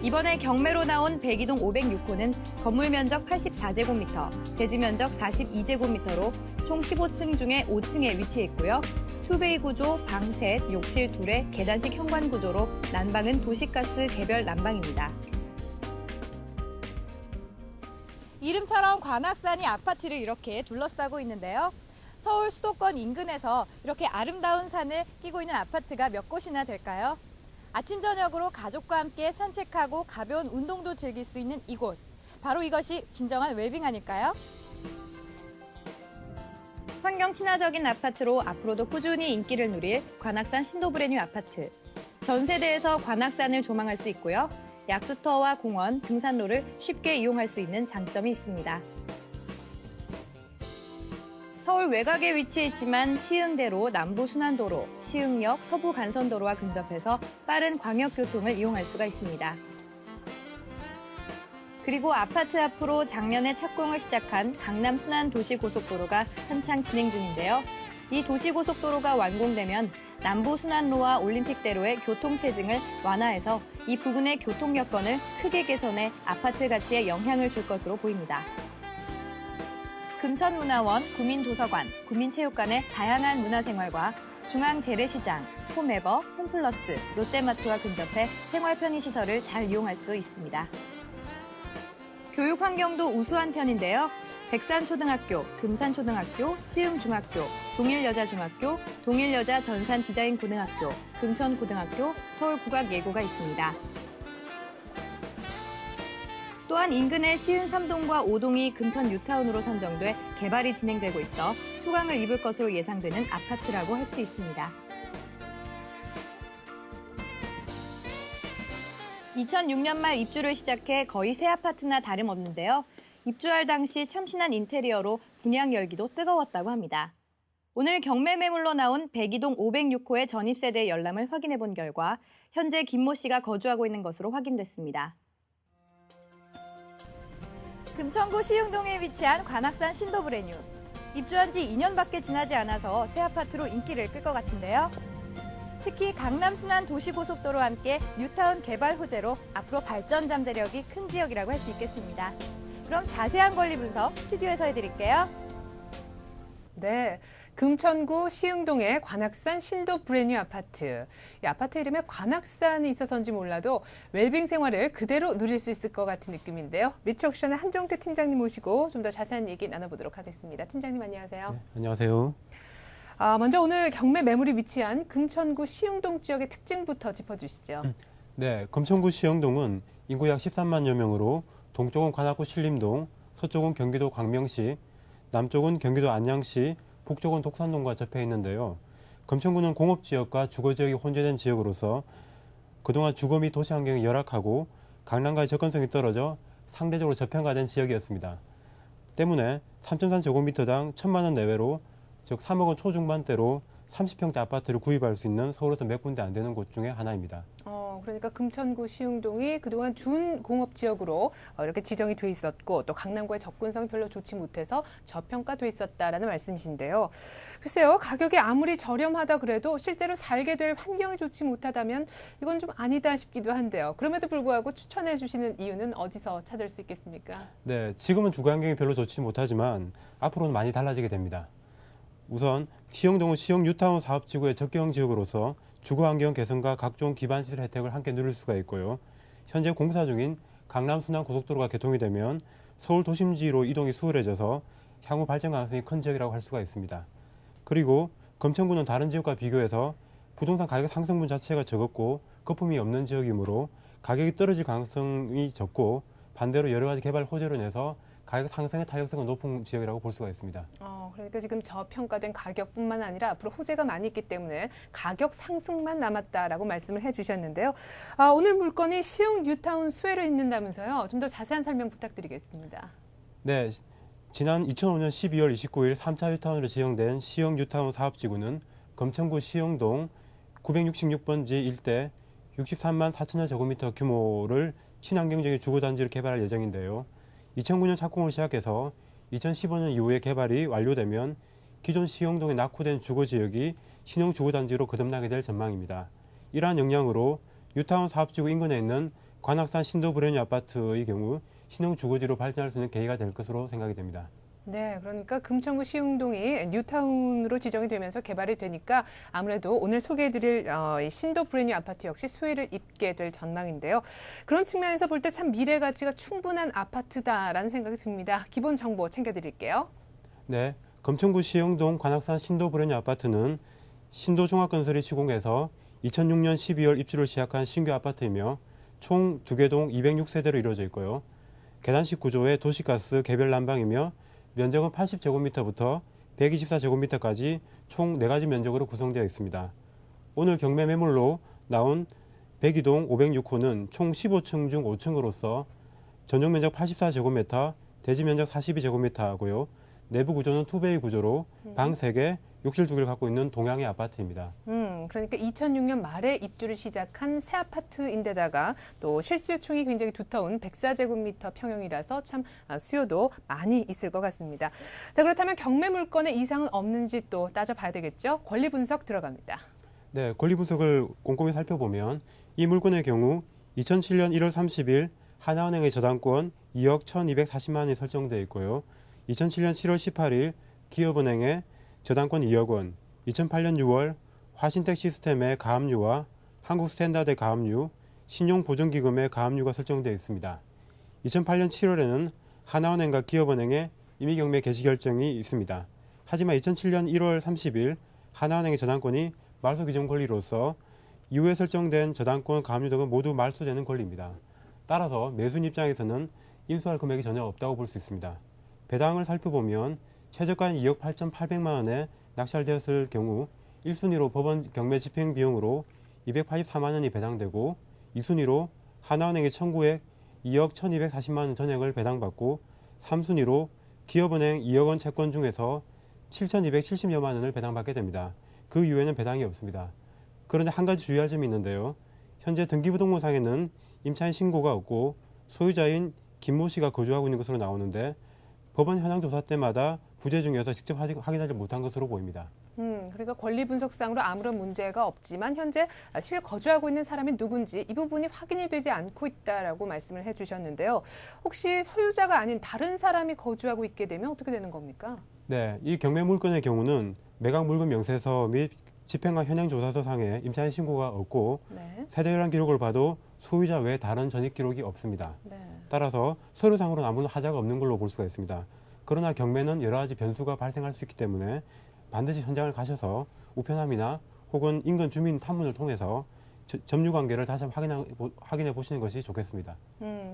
이번에 경매로 나온 백이동 506호는 건물 면적 84제곱미터, 대지 면적 42제곱미터로 총 15층 중에 5층에 위치해 있고요. 투베이 구조, 방 셋, 욕실 2에 계단식 현관 구조로 난방은 도시가스 개별 난방입니다. 이름처럼 관악산이 아파트를 이렇게 둘러싸고 있는데요. 서울 수도권 인근에서 이렇게 아름다운 산을 끼고 있는 아파트가 몇 곳이나 될까요? 아침 저녁으로 가족과 함께 산책하고 가벼운 운동도 즐길 수 있는 이곳. 바로 이것이 진정한 웰빙 아닐까요? 환경 친화적인 아파트로 앞으로도 꾸준히 인기를 누릴 관악산 신도 브랜뉴 아파트. 전 세대에서 관악산을 조망할 수 있고요. 약수터와 공원, 등산로를 쉽게 이용할 수 있는 장점이 있습니다. 서울 외곽에 위치해 있지만 시흥대로 남부순환도로, 시흥역, 서부간선도로와 근접해서 빠른 광역교통을 이용할 수가 있습니다. 그리고 아파트 앞으로 작년에 착공을 시작한 강남순환도시고속도로가 한창 진행 중인데요. 이 도시고속도로가 완공되면 남부순환로와 올림픽대로의 교통체증을 완화해서 이 부근의 교통 여건을 크게 개선해 아파트 가치에 영향을 줄 것으로 보입니다. 금천문화원, 구민도서관, 구민체육관의 다양한 문화생활과 중앙재래시장, 홈에버, 홈플러스, 롯데마트와 근접해 생활 편의시설을 잘 이용할 수 있습니다. 교육 환경도 우수한 편인데요. 백산초등학교, 금산초등학교, 시흥중학교, 동일여자중학교, 동일여자 전산디자인고등학교, 금천고등학교, 서울국악예고가 있습니다. 또한 인근의 시흥 3동과 5동이 금천 뉴타운으로 선정돼 개발이 진행되고 있어 휴강을 입을 것으로 예상되는 아파트라고 할 수 있습니다. 2006년 말 입주를 시작해 거의 새 아파트나 다름없는데요. 입주할 당시 참신한 인테리어로 분양 열기도 뜨거웠다고 합니다. 오늘 경매 매물로 나온 백이동 506호의 전입세대 열람을 확인해 본 결과 현재 김모 씨가 거주하고 있는 것으로 확인됐습니다. 금천구 시흥동에 위치한 관악산 신도브레뉴. 입주한 지 2년밖에 지나지 않아서 새 아파트로 인기를 끌 것 같은데요. 특히 강남 순환 도시고속도로와 함께 뉴타운 개발 호재로 앞으로 발전 잠재력이 큰 지역이라고 할 수 있겠습니다. 그럼 자세한 권리 분석 스튜디오에서 해드릴게요. 네, 금천구 시흥동의 관악산 신도 브랜뉴 아파트. 이 아파트 이름에 관악산이 있어서인지 몰라도 웰빙 생활을 그대로 누릴 수 있을 것 같은 느낌인데요. 리츠옥션의 한종태 팀장님 모시고 좀 더 자세한 얘기 나눠보도록 하겠습니다. 팀장님 안녕하세요. 네, 안녕하세요. 먼저 오늘 경매 매물이 위치한 금천구 시흥동 지역의 특징부터 짚어주시죠. 네, 금천구 시흥동은 인구 약 13만여 명으로 동쪽은 관악구 신림동, 서쪽은 경기도 광명시, 남쪽은 경기도 안양시, 북쪽은 독산동과 접해 있는데요. 금천구는 공업지역과 주거지역이 혼재된 지역으로서 그동안 주거 및 도시 환경이 열악하고 강남과의 접근성이 떨어져 상대적으로 저평가된 지역이었습니다. 때문에 3.3제곱미터당 1,000만 원 내외로, 즉 3억 원 초중반대로 30평대 아파트를 구입할 수 있는 서울에서 몇 군데 안 되는 곳 중에 하나입니다. 그러니까 금천구 시흥동이 그동안 준공업 지역으로 이렇게 지정이 돼 있었고 또 강남과의 접근성이 별로 좋지 못해서 저평가돼 있었다라는 말씀이신데요. 글쎄요, 가격이 아무리 저렴하다 그래도 실제로 살게 될 환경이 좋지 못하다면 이건 좀 아니다 싶기도 한데요. 그럼에도 불구하고 추천해 주시는 이유는 어디서 찾을 수 있겠습니까? 네, 지금은 주거 환경이 별로 좋지 못하지만 앞으로는 많이 달라지게 됩니다. 우선 시흥동은 시흥 뉴타운 사업지구의 적경 지역으로서 주거환경 개선과 각종 기반시설 혜택을 함께 누릴 수가 있고요. 현재 공사 중인 강남 순환 고속도로가 개통이 되면 서울 도심지로 이동이 수월해져서 향후 발전 가능성이 큰 지역이라고 할 수가 있습니다. 그리고 금천구는 다른 지역과 비교해서 부동산 가격 상승분 자체가 적었고 거품이 없는 지역이므로 가격이 떨어질 가능성이 적고 반대로 여러 가지 개발 호재로 인해서 가격 상승의 탄력성은 높은 지역이라고 볼 수가 있습니다. 그러니까 지금 저평가된 가격뿐만 아니라 앞으로 호재가 많이 있기 때문에 가격 상승만 남았다라고 말씀을 해주셨는데요. 오늘 물건이 시흥 뉴타운 수혜를 입는다면서요. 좀 더 자세한 설명 부탁드리겠습니다. 네, 지난 2005년 12월 29일 3차 뉴타운으로 지정된 시흥 뉴타운 사업지구는 금천구 시흥동 966번지 일대 63만 4천여 제곱미터 규모를 친환경적인 주거단지를 개발할 예정인데요. 2009년 착공을 시작해서 2015년 이후에 개발이 완료되면 기존 시흥동에 낙후된 주거지역이 신형 주거단지로 거듭나게 될 전망입니다. 이러한 역량으로 뉴타운 사업지구 인근에 있는 관악산 신도브레뉴 아파트의 경우 신형 주거지로 발전할 수 있는 계기가 될 것으로 생각이 됩니다. 네, 그러니까 금천구 시흥동이 뉴타운으로 지정이 되면서 개발이 되니까 아무래도 오늘 소개해드릴 신도 브랜뉴 아파트 역시 수혜를 입게 될 전망인데요. 그런 측면에서 볼 때 참 미래 가치가 충분한 아파트다라는 생각이 듭니다. 기본 정보 챙겨드릴게요. 네, 금천구 시흥동 관악산 신도 브랜뉴 아파트는 신도종합건설이 시공해서 2006년 12월 입주를 시작한 신규 아파트이며 총 2개 동 206세대로 이루어져 있고요. 계단식 구조의 도시가스 개별 난방이며 면적은 80제곱미터부터 124제곱미터까지 총 4가지 면적으로 구성되어 있습니다. 오늘 경매 매물로 나온 102동 506호는 총 15층 중 5층으로서 전용 면적 84제곱미터, 대지 면적 42제곱미터고요. 내부 구조는 투베이 구조로 방 3개, 욕실 2개를 갖고 있는 동양의 아파트입니다. 그러니까 2006년 말에 입주를 시작한 새 아파트인데다가 또 실수요층이 굉장히 두터운 104제곱미터 평형이라서 참 수요도 많이 있을 것 같습니다. 자, 그렇다면 경매 물건에 이상은 없는지 또 따져봐야 되겠죠? 권리 분석 들어갑니다. 네, 권리 분석을 꼼꼼히 살펴보면 이 물건의 경우 2007년 1월 30일 하나은행의 저당권 2억 1,240만 원이 설정되어 있고요. 2007년 7월 18일 기업은행의 저당권 2억 원, 2008년 6월 화신텍 시스템의 가압류와 한국스탠다드의 가압류, 신용보증기금의 가압류가 설정되어 있습니다. 2008년 7월에는 하나은행과 기업은행의 임의경매 개시 결정이 있습니다. 하지만 2007년 1월 30일 하나은행의 저당권이 말소 기준 권리로서 이후에 설정된 저당권, 가압류 등은 모두 말소되는 권리입니다. 따라서 매수인 입장에서는 인수할 금액이 전혀 없다고 볼 수 있습니다. 배당을 살펴보면 최저가인 2억 8,800만 원에 낙찰되었을 경우 1순위로 법원 경매 집행 비용으로 284만 원이 배당되고 2순위로 하나은행의 청구액 2억 1,240만 원 전액을 배당받고 3순위로 기업은행 2억 원 채권 중에서 7,270여만 원을 배당받게 됩니다. 그 이후에는 배당이 없습니다. 그런데 한 가지 주의할 점이 있는데요. 현재 등기부등본상에는 임차인 신고가 없고 소유자인 김모 씨가 거주하고 있는 것으로 나오는데 법원 현황 조사 때마다 부재 중에서 직접 확인하지 못한 것으로 보입니다. 그러니까 권리 분석상으로 아무런 문제가 없지만 현재 실거주하고 있는 사람이 누군지 이 부분이 확인이 되지 않고 있다라고 말씀을 해주셨는데요. 혹시 소유자가 아닌 다른 사람이 거주하고 있게 되면 어떻게 되는 겁니까? 네, 이 경매 물건의 경우는 매각 물건 명세서 및 집행관 현황 조사서 상에 임차인 신고가 없고 네. 세대혈안 기록을 봐도 소유자 외 다른 전입 기록이 없습니다. 네. 따라서 서류상으로는 아무런 하자가 없는 걸로 볼 수가 있습니다. 그러나 경매는 여러 가지 변수가 발생할 수 있기 때문에 반드시 현장을 가셔서 우편함이나 혹은 인근 주민 탐문을 통해서 점유 관계를 다시 한번 확인해 보시는 것이 좋겠습니다.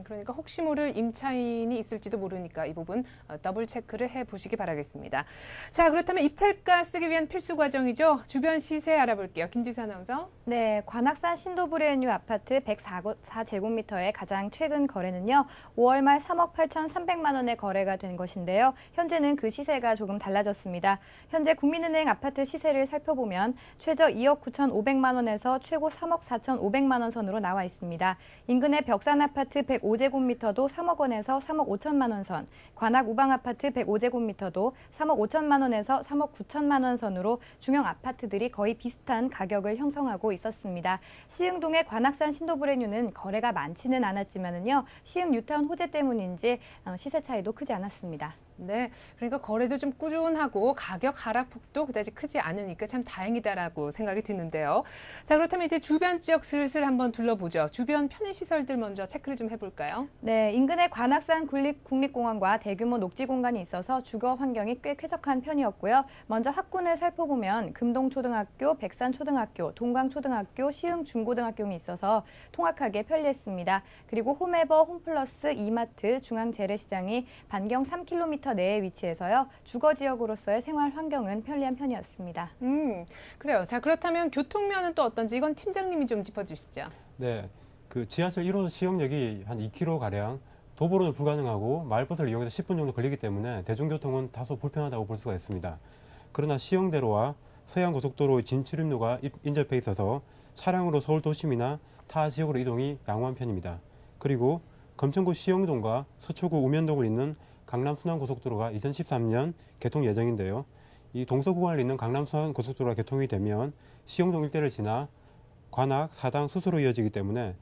그러니까 혹시 모를 임차인이 있을지도 모르니까 이 부분 더블 체크를 해보시기 바라겠습니다. 자, 그렇다면 입찰가 쓰기 위한 필수 과정이죠. 주변 시세 알아볼게요. 김지수 아나운서. 네, 관악산 신도브레뉴 아파트 104제곱미터의 가장 최근 거래는요. 5월 말 3억 8,300만 원에 거래가 된 것인데요. 현재는 그 시세가 조금 달라졌습니다. 현재 국민은행 아파트 시세를 살펴보면 최저 2억 9,500만 원에서 최고 3억 4,500만 원 선으로 나와 있습니다. 인근의 벽산 아파트 105제곱미터도 3억 원에서 3억 5천만 원 선, 관악 우방 아파트 105제곱미터도 3억 5천만 원에서 3억 9천만 원 선으로 중형 아파트들이 거의 비슷한 가격을 형성하고 있었습니다. 시흥동의 관악산 신도브레뉴는 거래가 많지는 않았지만은요, 시흥 뉴타운 호재 때문인지 시세 차이도 크지 않았습니다. 네, 그러니까 거래도 좀 꾸준하고 가격 하락폭도 그다지 크지 않으니까 참 다행이다라고 생각이 드는데요. 자, 그렇다면 이제 주변 지역 슬슬 한번 둘러보죠. 주변 편의시설들 먼저 체크를 좀 해볼까요? 네, 인근의 관악산 국립공원과 대규모 녹지 공간이 있어서 주거 환경이 꽤 쾌적한 편이었고요. 먼저 학군을 살펴보면 금동초등학교, 백산초등학교, 동광초등학교, 시흥중고등학교가 있어서 통학하기에 편리했습니다. 그리고 홈에버, 홈플러스, 이마트, 중앙재래시장이 반경 3km 내에 위치해서요. 주거 지역으로서의 생활 환경은 편리한 편이었습니다. 그래요. 자, 그렇다면 교통면은 또 어떤지 이건 팀장님이 좀 짚어주시죠. 네, 그 지하철 1호선 시역역이 한 2km 가량 도보로는 불가능하고 마을버스를 이용해서 10분 정도 걸리기 때문에 대중교통은 다소 불편하다고 볼 수가 있습니다. 그러나 시흥대로와 서해안고속도로의 진출입로가 인접해 있어서 차량으로 서울 도심이나 타 지역으로 이동이 양호한 편입니다. 그리고 검천구 시흥동과 서초구 우면동을 잇는 강남순환고속도로가 2013년 개통 예정인데요. 이 동서구간을 잇는 강남순환고속도로가 개통이 되면 시흥동 일대를 지나 관악, 사당, 수수로 이어지기 때문에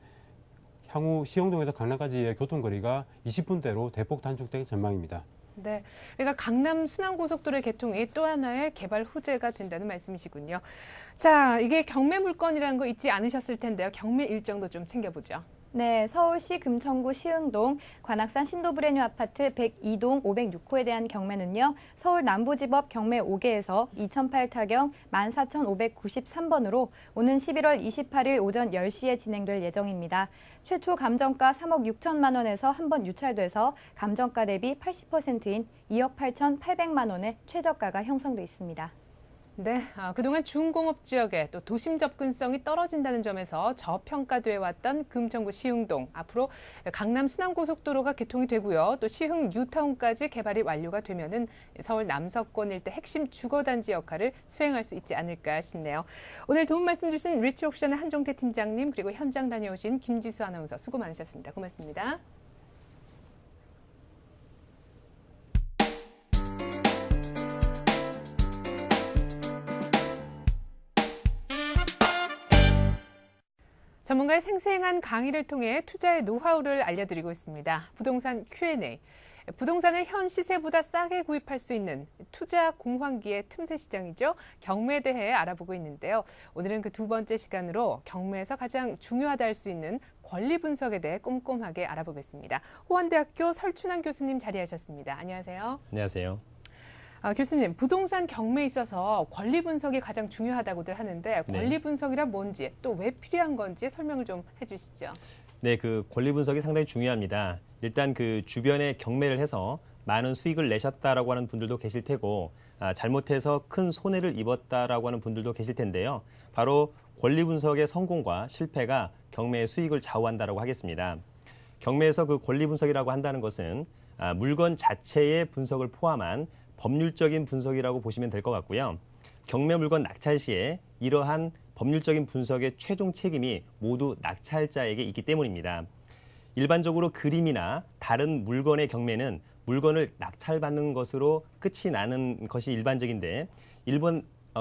향후 시흥동에서 강남까지의 교통거리가 20분대로 대폭 단축될 전망입니다. 네, 그러니까 강남 순환고속도로의 개통이 또 하나의 개발 호재가 된다는 말씀이시군요. 자, 이게 경매 물건이라는 거 잊지 않으셨을 텐데요. 경매 일정도 좀 챙겨보죠. 네, 서울시 금천구 시흥동 관악산 신도브레뉴 아파트 102동 506호에 대한 경매는요. 서울 남부지법 경매 5개에서 2008 타경 14,593번으로 오는 11월 28일 오전 10시에 진행될 예정입니다. 최초 감정가 3억 6천만 원에서 한 번 유찰돼서 감정가 대비 80%인 2억 8,800만 원의 최저가가 형성돼 있습니다. 네, 그동안 중공업 지역에 또 도심 접근성이 떨어진다는 점에서 저평가돼 왔던 금천구 시흥동, 앞으로 강남 순환고속도로가 개통이 되고요. 또 시흥 뉴타운까지 개발이 완료가 되면은 서울 남서권 일대 핵심 주거단지 역할을 수행할 수 있지 않을까 싶네요. 오늘 도움 말씀 주신 리치옥션의 한종태 팀장님, 그리고 현장 다녀오신 김지수 아나운서 수고 많으셨습니다. 고맙습니다. 전문가의 생생한 강의를 통해 투자의 노하우를 알려드리고 있습니다. 부동산 Q&A. 부동산을 현 시세보다 싸게 구입할 수 있는 투자 공황기의 틈새 시장이죠. 경매에 대해 알아보고 있는데요. 오늘은 그 두 번째 시간으로 경매에서 가장 중요하다 할 수 있는 권리 분석에 대해 꼼꼼하게 알아보겠습니다. 호원대학교 설춘환 교수님 자리하셨습니다. 안녕하세요. 안녕하세요. 교수님, 부동산 경매에 있어서 권리 분석이 가장 중요하다고들 하는데 권리 분석이란 뭔지 또 왜 필요한 건지 설명을 좀 해주시죠. 네, 그 권리 분석이 상당히 중요합니다. 일단 그 주변에 경매를 해서 많은 수익을 내셨다라고 하는 분들도 계실 테고 잘못해서 큰 손해를 입었다라고 하는 분들도 계실 텐데요. 바로 권리 분석의 성공과 실패가 경매의 수익을 좌우한다라고 하겠습니다. 경매에서 그 권리 분석이라고 한다는 것은 물건 자체의 분석을 포함한 법률적인 분석이라고 보시면 될 것 같고요. 경매 물건 낙찰 시에 이러한 법률적인 분석의 최종 책임이 모두 낙찰자에게 있기 때문입니다. 일반적으로 그림이나 다른 물건의 경매는 물건을 낙찰받는 것으로 끝이 나는 것이 일반적인데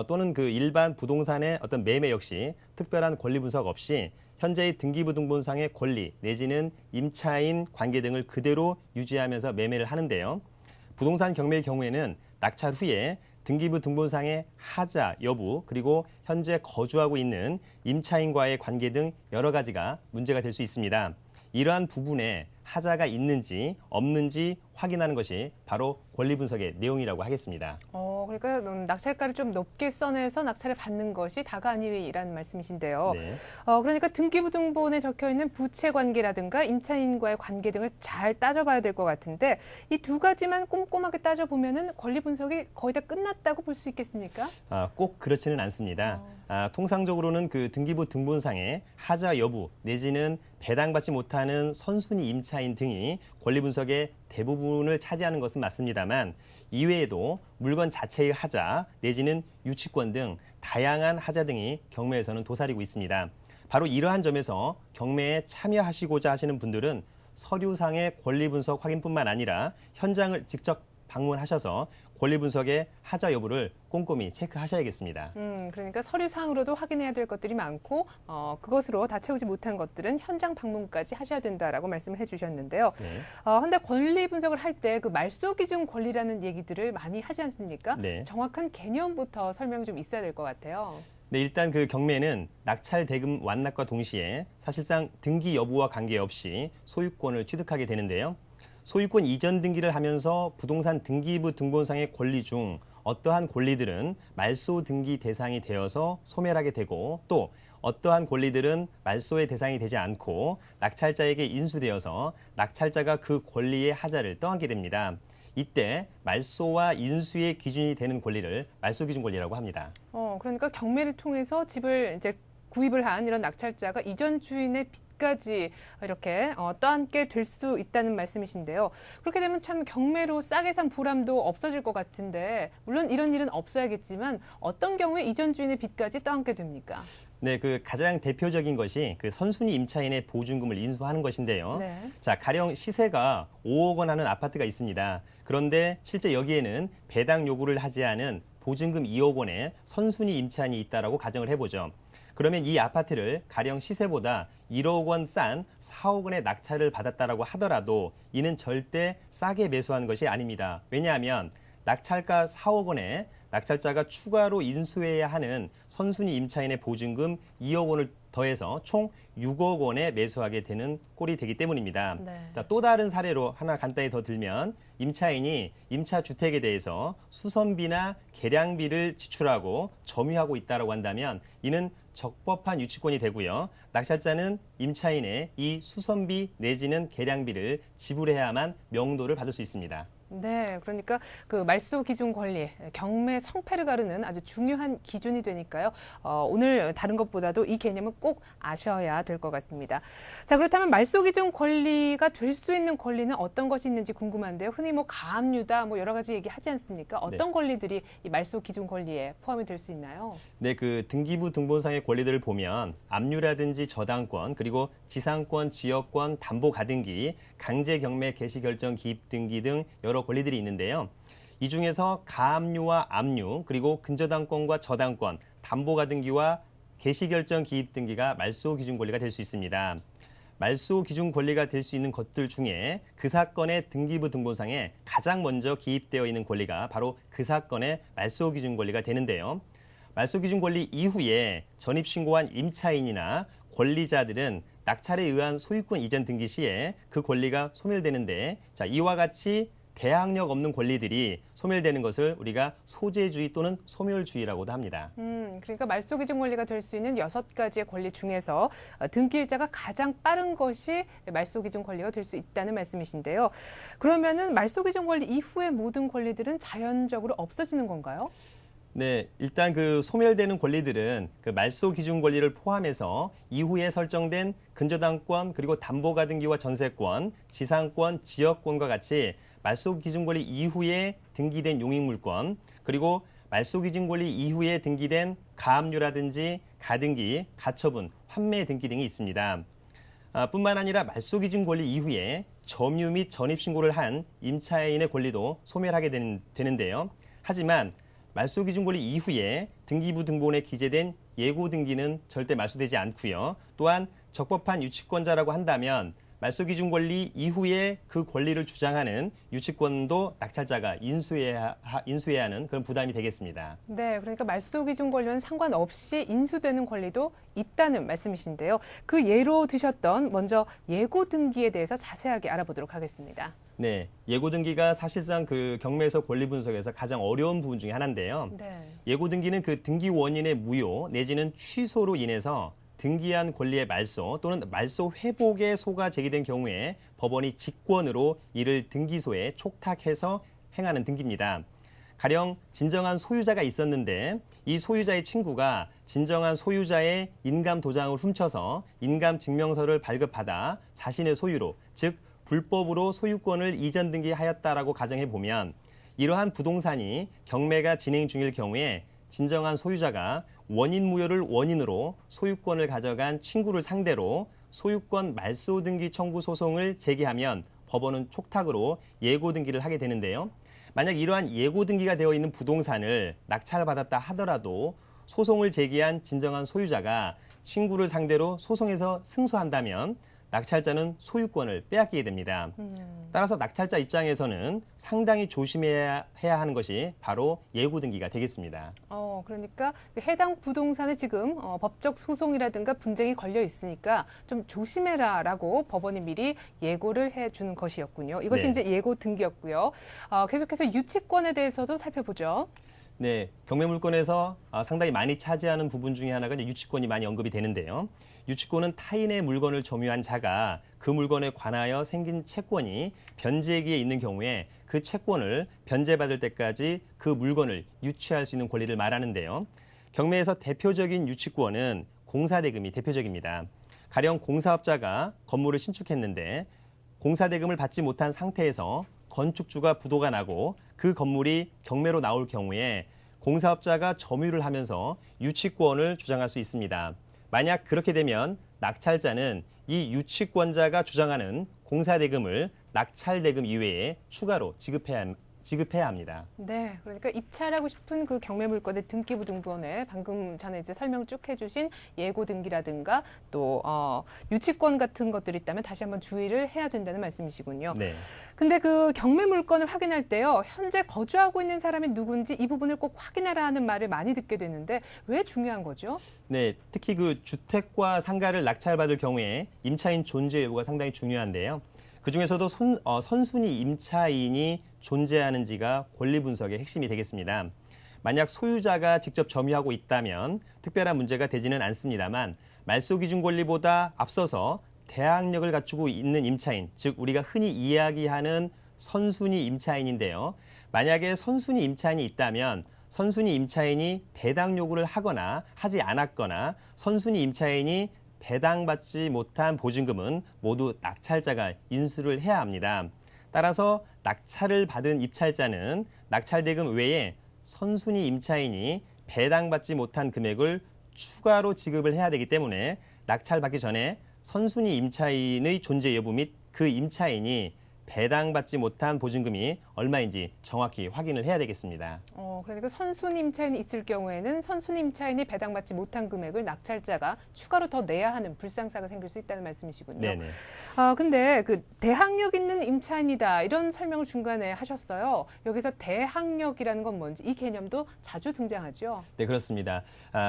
또는 그 일반 부동산의 어떤 매매 역시 특별한 권리 분석 없이 현재의 등기부등본상의 권리 내지는 임차인 관계 등을 그대로 유지하면서 매매를 하는데요. 부동산 경매의 경우에는 낙찰 후에 등기부등본상의 하자 여부 그리고 현재 거주하고 있는 임차인과의 관계 등 여러 가지가 문제가 될 수 있습니다. 이러한 부분에 하자가 있는지 없는지 확인하는 것이 바로 권리 분석의 내용이라고 하겠습니다. 그러니까 낙찰가를 좀 높게 써내서 낙찰을 받는 것이 다가 아니라는 말씀이신데요. 네. 그러니까 등기부등본에 적혀있는 부채 관계라든가 임차인과의 관계 등을 잘 따져봐야 될 것 같은데 이 두 가지만 꼼꼼하게 따져보면은 권리 분석이 거의 다 끝났다고 볼 수 있겠습니까? 꼭 그렇지는 않습니다. 통상적으로는 그 등기부등본상의 하자 여부 내지는 배당받지 못하는 선순위 임차인 등이 권리 분석의 대부분을 차지하는 것은 맞습니다만 이외에도 물건 자체의 하자 내지는 유치권 등 다양한 하자 등이 경매에서는 도사리고 있습니다. 바로 이러한 점에서 경매에 참여하시고자 하시는 분들은 서류상의 권리 분석 확인뿐만 아니라 현장을 직접 방문하셔서 권리 분석의 하자 여부를 꼼꼼히 체크하셔야겠습니다. 그러니까 서류상으로도 확인해야 될 것들이 많고 그것으로 다 채우지 못한 것들은 현장 방문까지 하셔야 된다라고 말씀을 해주셨는데요. 그런데 권리 분석을 할 때 그 말소 기준 권리라는 얘기들을 많이 하지 않습니까? 네. 정확한 개념부터 설명이 좀 있어야 될 것 같아요. 네, 일단 그 경매는 낙찰 대금 완납과 동시에 사실상 등기 여부와 관계없이 소유권을 취득하게 되는데요. 소유권 이전 등기를 하면서 부동산 등기부등본상의 권리 중 어떠한 권리들은 말소 등기 대상이 되어서 소멸하게 되고 또 어떠한 권리들은 말소의 대상이 되지 않고 낙찰자에게 인수되어서 낙찰자가 그 권리의 하자를 떠안게 됩니다. 이때 말소와 인수의 기준이 되는 권리를 말소기준 권리라고 합니다. 그러니까 경매를 통해서 집을 이제 구입을 한 이런 낙찰자가 이전 주인의 빚까지 이렇게 떠안게 될 수 있다는 말씀이신데요. 그렇게 되면 참 경매로 싸게 산 보람도 없어질 것 같은데 물론 이런 일은 없어야겠지만 어떤 경우에 이전 주인의 빚까지 떠안게 됩니까? 네, 그 가장 대표적인 것이 그 선순위 임차인의 보증금을 인수하는 것인데요. 네. 자, 가령 시세가 5억 원 하는 아파트가 있습니다. 그런데 실제 여기에는 배당 요구를 하지 않은 보증금 2억 원의 선순위 임차인이 있다라고 가정을 해보죠. 그러면 이 아파트를 가령 시세보다 1억 원 싼 4억 원의 낙찰을 받았다라고 하더라도 이는 절대 싸게 매수한 것이 아닙니다. 왜냐하면 낙찰가 4억 원에 낙찰자가 추가로 인수해야 하는 선순위 임차인의 보증금 2억 원을 더해서 총 6억 원에 매수하게 되는 꼴이 되기 때문입니다. 네. 자, 또 다른 사례로 하나 간단히 더 들면 임차인이 임차주택에 대해서 수선비나 계량비를 지출하고 점유하고 있다고 한다면 이는 적법한 유치권이 되고요. 낙찰자는 임차인의 이 수선비 내지는 계량비를 지불해야만 명도를 받을 수 있습니다. 네, 그러니까 그 말소 기준 권리, 경매 성패를 가르는 아주 중요한 기준이 되니까요. 오늘 다른 것보다도 이 개념은 꼭 아셔야 될 것 같습니다. 자, 그렇다면 말소 기준 권리가 될 수 있는 권리는 어떤 것이 있는지 궁금한데요. 흔히 뭐 가압류다, 뭐 여러 가지 얘기하지 않습니까? 어떤 권리들이 이 말소 기준 권리에 포함이 될 수 있나요? 네, 그 등기부 등본상의 권리들을 보면 압류라든지 저당권, 그리고 지상권, 지역권, 담보 가등기, 강제 경매 개시 결정 기입 등기 등 여러 권리들이 있는데요. 이 중에서 가압류와 압류, 그리고 근저당권과 저당권, 담보 가등기와 개시 결정 기입 등기가 말소 기준 권리가 될 수 있습니다. 말소 기준 권리가 될 수 있는 것들 중에 그 사건의 등기부 등본상에 가장 먼저 기입되어 있는 권리가 바로 그 사건의 말소 기준 권리가 되는데요. 말소 기준 권리 이후에 전입신고한 임차인이나 권리자들은 낙찰에 의한 소유권 이전 등기 시에 그 권리가 소멸되는데, 자, 이와 같이 대항력 없는 권리들이 소멸되는 것을 우리가 소재주의 또는 소멸주의라고도 합니다. 그러니까 말소 기준 권리가 될 수 있는 6가지의 권리 중에서 등기일자가 가장 빠른 것이 말소 기준 권리가 될 수 있다는 말씀이신데요. 그러면은 말소 기준 권리 이후의 모든 권리들은 자연적으로 없어지는 건가요? 네, 일단 그 소멸되는 권리들은 그 말소 기준 권리를 포함해서 이후에 설정된 근저당권, 그리고 담보가등기와 전세권, 지상권, 지역권과 같이 말소 기준 권리 이후에 등기된 용익물권, 그리고 말소 기준 권리 이후에 등기된 가압류라든지 가등기, 가처분, 환매 등기 등이 있습니다. 뿐만 아니라 말소기준 권리 이후에 점유 및 전입 신고를 한 임차인의 권리도 소멸하게 되는데요. 하지만 말소기준 권리 이후에 등기부 등본에 기재된 예고 등기는 절대 말소되지 않고요. 또한 적법한 유치권자라고 한다면 말소기준 권리 이후에 그 권리를 주장하는 유치권도 낙찰자가 인수해야 하는 그런 부담이 되겠습니다. 네, 그러니까 말소기준 권리와는 상관없이 인수되는 권리도 있다는 말씀이신데요. 그 예로 드셨던 먼저 예고 등기에 대해서 자세하게 알아보도록 하겠습니다. 네, 예고 등기가 사실상 그 경매에서 권리 분석에서 가장 어려운 부분 중에 하나인데요. 네. 예고 등기는 그 등기 원인의 무효 내지는 취소로 인해서 등기한 권리의 말소 또는 말소 회복의 소가 제기된 경우에 법원이 직권으로 이를 등기소에 촉탁해서 행하는 등기입니다. 가령 진정한 소유자가 있었는데 이 소유자의 친구가 진정한 소유자의 인감 도장을 훔쳐서 인감 증명서를 발급받아 자신의 소유로, 즉 불법으로 소유권을 이전 등기하였다라고 가정해 보면 이러한 부동산이 경매가 진행 중일 경우에 진정한 소유자가 원인 무효를 원인으로 소유권을 가져간 친구를 상대로 소유권 말소 등기 청구 소송을 제기하면 법원은 촉탁으로 예고 등기를 하게 되는데요. 만약 이러한 예고 등기가 되어 있는 부동산을 낙찰받았다 하더라도 소송을 제기한 진정한 소유자가 친구를 상대로 소송에서 승소한다면 낙찰자는 소유권을 빼앗기게 됩니다. 따라서 낙찰자 입장에서는 상당히 조심해야 하는 것이 바로 예고 등기가 되겠습니다. 그러니까 해당 부동산에 지금 법적 소송이라든가 분쟁이 걸려 있으니까 좀 조심해라라고 법원이 미리 예고를 해주는 것이었군요. 이것이 네. 이제 예고 등기였고요. 계속해서 유치권에 대해서도 살펴보죠. 네, 경매물권에서 상당히 많이 차지하는 부분 중에 하나가 이제 유치권이 많이 언급이 되는데요. 유치권은 타인의 물건을 점유한 자가 그 물건에 관하여 생긴 채권이 변제기에 있는 경우에 그 채권을 변제받을 때까지 그 물건을 유치할 수 있는 권리를 말하는데요. 경매에서 대표적인 유치권은 공사대금이 대표적입니다. 가령 공사업자가 건물을 신축했는데 공사대금을 받지 못한 상태에서 건축주가 부도가 나고 그 건물이 경매로 나올 경우에 공사업자가 점유를 하면서 유치권을 주장할 수 있습니다. 만약 그렇게 되면 낙찰자는 이 유치권자가 주장하는 공사대금을 낙찰대금 이외에 추가로 지급해야 합니다. 네, 그러니까 입찰하고 싶은 그 경매물건의 등기부 등본에 방금 전에 이제 설명 쭉 해주신 예고 등기라든가 또 유치권 같은 것들이 있다면 다시 한번 주의를 해야 된다는 말씀이시군요. 네. 근데 그 경매물건을 확인할 때요, 현재 거주하고 있는 사람이 누군지 이 부분을 꼭 확인하라 하는 말을 많이 듣게 되는데 왜 중요한 거죠? 네, 특히 그 주택과 상가를 낙찰받을 경우에 임차인 존재 여부가 상당히 중요한데요. 그중에서도 선순위 임차인이 존재하는지가 권리 분석의 핵심이 되겠습니다. 만약 소유자가 직접 점유하고 있다면 특별한 문제가 되지는 않습니다만 말소기준 권리보다 앞서서 대항력을 갖추고 있는 임차인, 즉 우리가 흔히 이야기하는 선순위 임차인인데요. 만약에 선순위 임차인이 있다면 선순위 임차인이 배당 요구를 하거나 하지 않았거나 선순위 임차인이 배당받지 못한 보증금은 모두 낙찰자가 인수를 해야 합니다. 따라서 낙찰을 받은 입찰자는 낙찰대금 외에 선순위 임차인이 배당받지 못한 금액을 추가로 지급을 해야 되기 때문에 낙찰받기 전에 선순위 임차인의 존재 여부 및 그 임차인이 배당받지 못한 보증금이 얼마인지 정확히 확인을 해야 되겠습니다. 그러니까 선순위 임차인이 있을 경우에는 선순위 임차인이 배당받지 못한 금액을 낙찰자가 추가로 더 내야 하는 불상사가 생길 수 있다는 말씀이시군요. 네네. 근데 그 대항력 있는 임차인이다 이런 설명을 중간에 하셨어요. 여기서 대항력이라는 건 뭔지 이 개념도 자주 등장하죠. 네, 그렇습니다.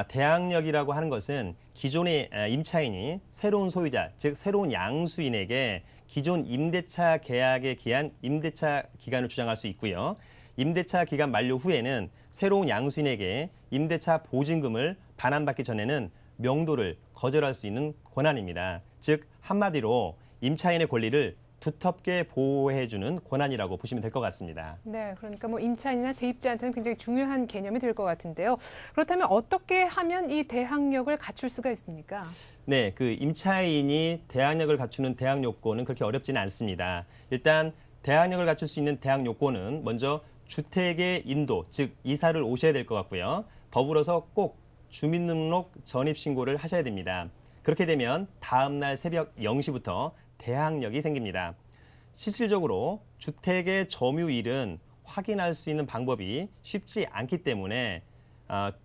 대항력이라고 하는 것은 기존의 임차인이 새로운 소유자, 즉 새로운 양수인에게 기존 임대차 계약에 기한 임대차 기간을 주장할 수 있고요. 임대차 기간 만료 후에는 새로운 양수인에게 임대차 보증금을 반환받기 전에는 명도를 거절할 수 있는 권한입니다. 즉 한마디로 임차인의 권리를 두텁게 보호해주는 권한이라고 보시면 될 것 같습니다. 네, 그러니까 뭐 임차인이나 세입자한테는 굉장히 중요한 개념이 될 것 같은데요. 그렇다면 어떻게 하면 이 대항력을 갖출 수가 있습니까? 네, 그 임차인이 대항력을 갖추는 대항 요건은 그렇게 어렵지는 않습니다. 일단 대항력을 갖출 수 있는 대항 요건은 먼저 주택의 인도, 즉 이사를 오셔야 될 것 같고요. 더불어서 꼭 주민등록 전입신고를 하셔야 됩니다. 그렇게 되면 다음 날 새벽 0시부터 대항력이 생깁니다. 실질적으로 주택의 점유일은 확인할 수 있는 방법이 쉽지 않기 때문에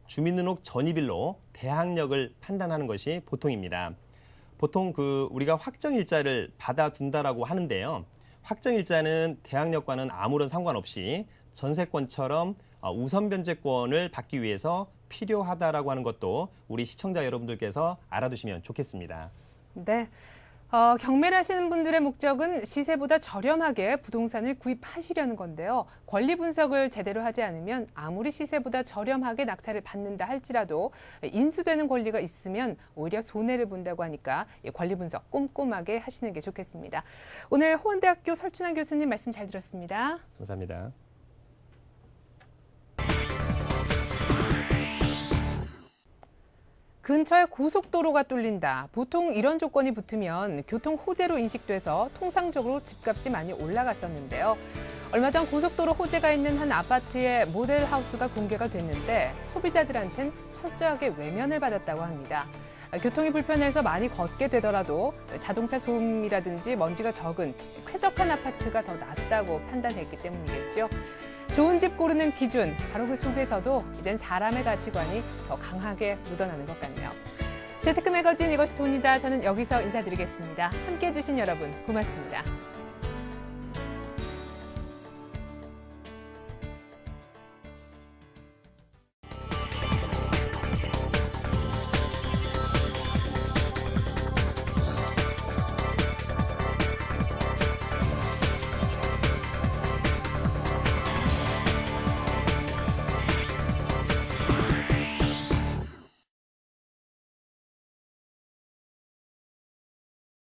주민등록 전입일로 대항력을 판단하는 것이 보통입니다. 보통 우리가 확정일자를 받아둔다라고 하는데요. 확정일자는 대항력과는 아무런 상관없이 전세권처럼 우선 변제권을 받기 위해서 필요하다라고 하는 것도 우리 시청자 여러분들께서 알아두시면 좋겠습니다. 네. 경매를 하시는 분들의 목적은 시세보다 저렴하게 부동산을 구입하시려는 건데요. 권리 분석을 제대로 하지 않으면 아무리 시세보다 저렴하게 낙찰을 받는다 할지라도 인수되는 권리가 있으면 오히려 손해를 본다고 하니까 권리 분석 꼼꼼하게 하시는 게 좋겠습니다. 오늘 호원대학교 설춘환 교수님 말씀 잘 들었습니다. 감사합니다. 근처에 고속도로가 뚫린다. 보통 이런 조건이 붙으면 교통 호재로 인식돼서 통상적으로 집값이 많이 올라갔었는데요. 얼마 전 고속도로 호재가 있는 한 아파트의 모델하우스가 공개가 됐는데 소비자들한텐 철저하게 외면을 받았다고 합니다. 교통이 불편해서 많이 걷게 되더라도 자동차 소음이라든지 먼지가 적은 쾌적한 아파트가 더 낫다고 판단했기 때문이겠죠. 좋은 집 고르는 기준, 바로 그 속에서도 이젠 사람의 가치관이 더 강하게 묻어나는 것 같네요. 재테크 매거진 이것이 돈이다. 저는 여기서 인사드리겠습니다. 함께해 주신 여러분 고맙습니다.